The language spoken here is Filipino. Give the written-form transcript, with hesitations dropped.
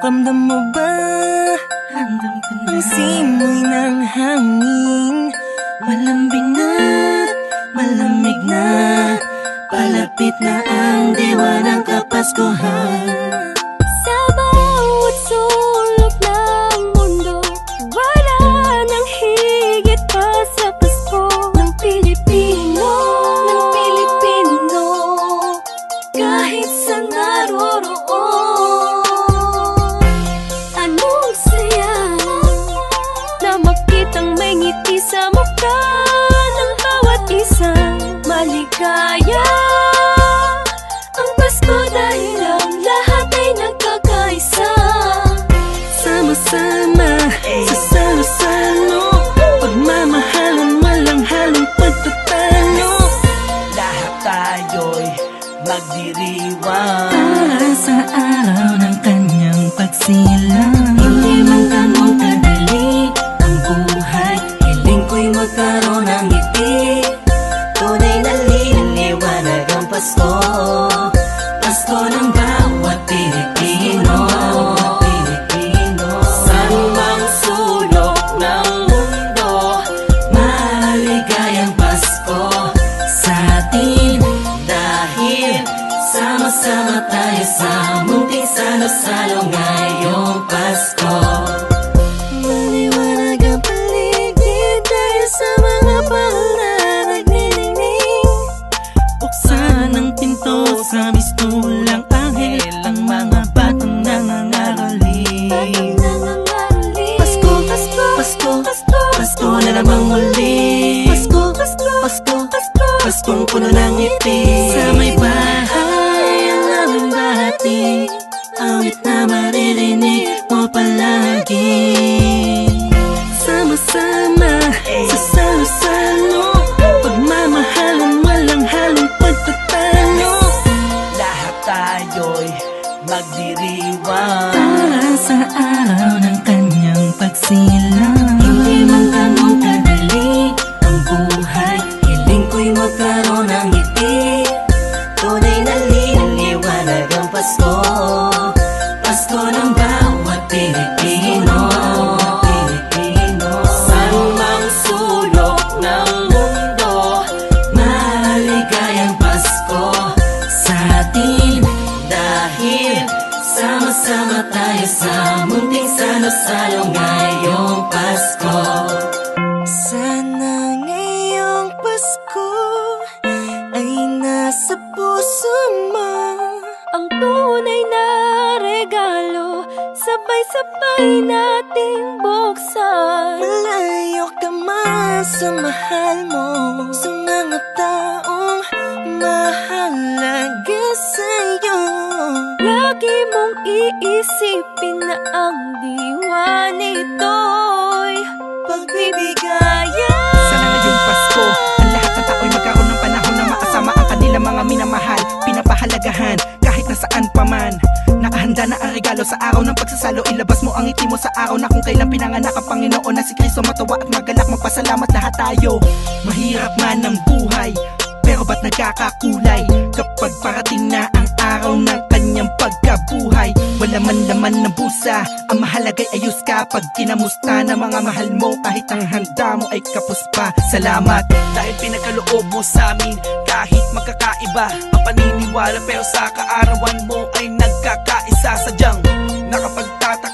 Ramdam mo ba? Ang simoy ng hangin, malambing na, malamig na, palapit na ang diwa ng Kapaskuhan. Sa bawat sulok ng mundo, wala nang higit pa sa Pasko ng Pilipino, kahit sa naroroon. Anong saya na makitang may ngiti sa mukha ng bawat isang maligaya. Ang Pasko dahil ang lahat ay nagkakaisa. Sama-sama sa salo-salo, pagmamahalan walang halong pagtatalo. Lahat tayo'y magdiriwang Para sa araw ng kanyang pagsilang. Hindi man ganun kadali ang buhay, hiling ko'y magkaroon ng ngiti. Tunay na liliwanag ang Pasko, Pasko ng bawat Pilipino. Sa lumang sulok ng mundo, maligayang Pasko sa atin. Dahil sama-sama tayo sa munting salo-salo ngayong Pasko. Maliwanag ang paligid dahil sa mga bahal na nagniningning. Buksan ang pinto sa mistulang anghel, ang mga batang nangangaroling. Pasko, Pasko, Pasko, Pasko, Pasko na namang muli, Pasko, Pasko, Pasko, Pasko, Paskong puno ng ngiti. Sa may bahay ang aming bahati, awit na maririnig mo palagi. Sama-sama sa salo-salo, pagmamahalan walang halong pagtatalo. Lahat tayo'y magdiriwang Para sa araw ng kanyang pagsilang. Hindi man ganun kadali ang buhay, hiling ko'y magkaroon ng ngiti. Tunay na liliwanag ang Pasko, Pasko ng bawat Pilipino. Sa lumang sulok ng mundo, maligayang Pasko sa atin. Dahil sama-sama tayo sa munting salo-salo ngayong Pasko. Sana ngayong Pasko ay nasa puso mo Ang tunay na regalo, sabay-sabay nating buksan. Malayo ka man sa mahal mo, sa mga taong mahalaga sa'yo. Lagi mong iisipin na ang diwa nito'y pagbibigayan. Sana ngayong Pasko, ang lahat ng tao'y magkaroon ng panahon na makasama ang kanilang mga minamahal, pinapahalagahan kahit nasaan pa man. Nakahanda na ang regalo sa araw ng pagsasalo. Ilabas mo ang ngiti mo sa araw na kung kailan pinanganak ang Panginoon na si Kristo. Matawa at magalak, magpasalamat lahat tayo. Mahirap man ang buhay, pero ba't nagkakakulay kapag parating na ang araw ng kanyang pagkabuhay? Wala man laman ng busa, ang mahalaga'y ayos ka. Pag kinamusta na mga mahal mo, kahit ang handa mo ay kapos pa. Salamat dahil pinagkaloob mo sa amin, kahit magkakaiba ang paniniwala, pero sa kaarawan mo ay nagkakaisa. Sa